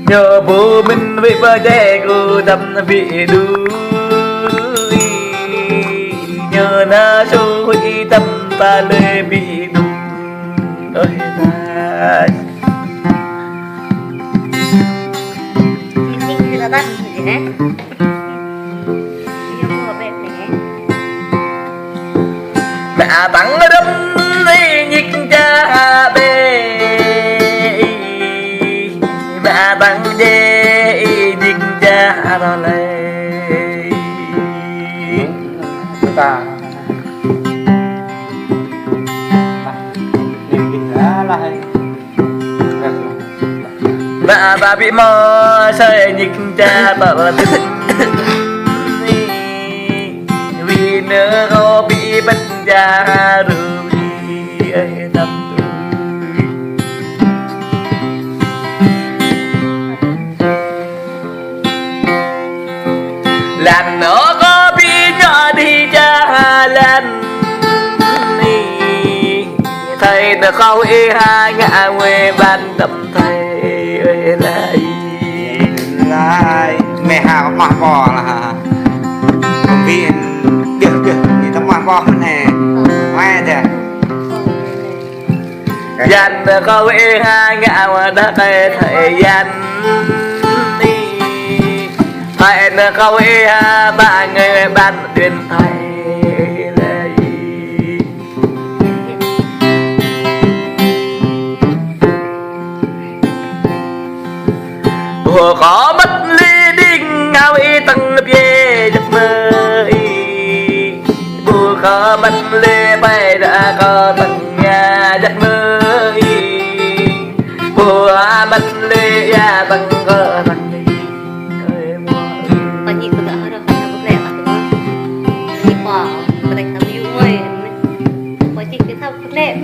nhờ bố mình với bờ trẻ cô đâm bị đuôi nhờ na số hủy tâm ta lê bị đuôi ơi ta Ini là bắt gì thế? Đi mua về thế. mẹ tặng đâm đi nhích cha bê mẹ tặng dê nhích cha đó lê ta lại mẹ ta bị mơ say nhích cha tờ thích vì nữa có bị bắt ra rồi ấy tâm lần nó có bị nhỏ đi cha lần thầy nó không y hai ngã quê ban tâm thầy ơi lại mẹ hà có mọt bò là công viên được thì tao mọt bò này mai thế dành nó không y hai ngã mà đã thầy dành thầy nó không y ba người ban tuyên thầy vừa có mất ly đinh ngao y tăng bê giấc mơ vừa có mất ly bay đã có tăng nhà giấc mơ vừa mất ly ya tăng có tăng đi Còn gì cũng đã rồi, không có lẽ là đúng không? Đi bỏ, có đánh tao yêu ơi. Có gì cứ thao có lẽ.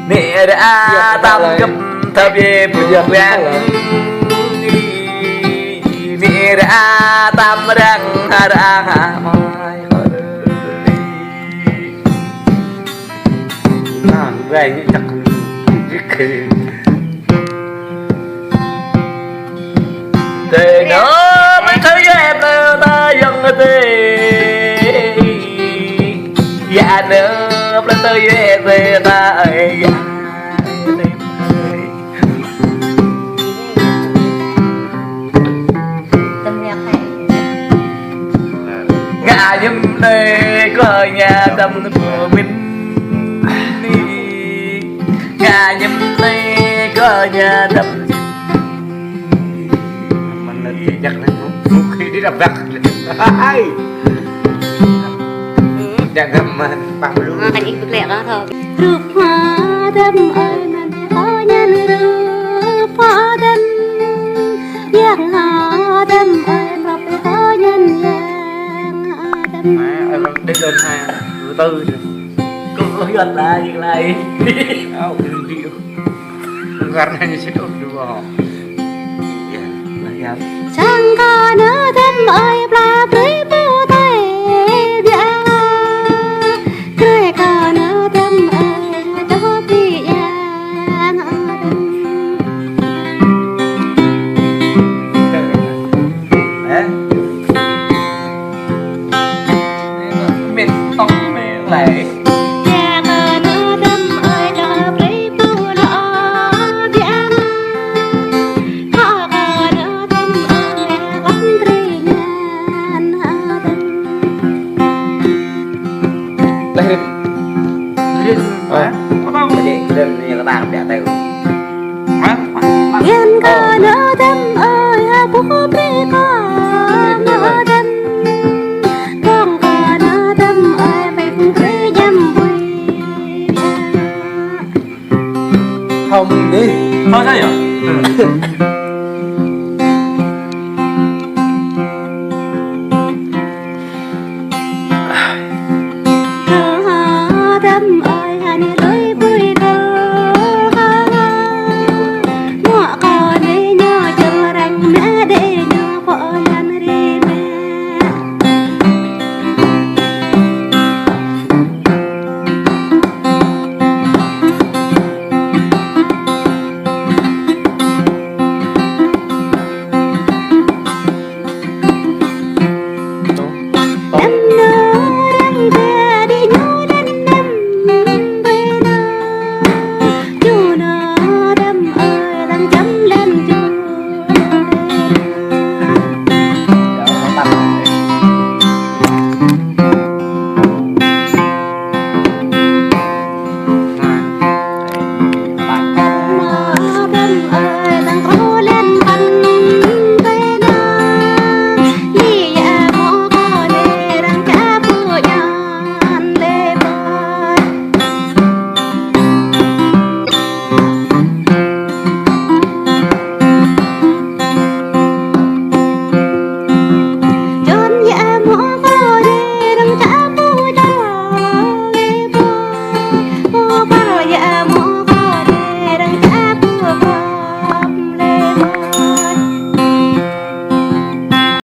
nè đã tâm cấp thơ bê bùi vang nè đã tâm răng ra mai về như chắc thì nó mới thấy em ta dần tê dạ nữa lên tới về ta ơi dạ Tâm nhạc này. ngã nhâm đây có nhà tâm của mình ngã nhâm đây có nhà tâm mình là thì chắc là khi đi đập đặt chẳng gặp mà bằng luôn Anh ít có lẽ đó thôi. Rụp hoa đâm ơi nằm có nhân rụp hoa đâm giặc ngõ đâm ơi ngọc có nhân giang đâm má đi lên hai tư có hết lại áo đừng đi karena ini sudah dua ya sang ca nữa đâm ơi bla bới bao tay bia cười ca nữa đâm ơi cho bị giang mình tóc mẹ lại lên như các bạn đẹp tay Yên ca nỡ đâm ơi bố bê ca nỡ đâm con ca nỡ đâm ơi phải cùng thế dâm bùi không đi thôi sao vậy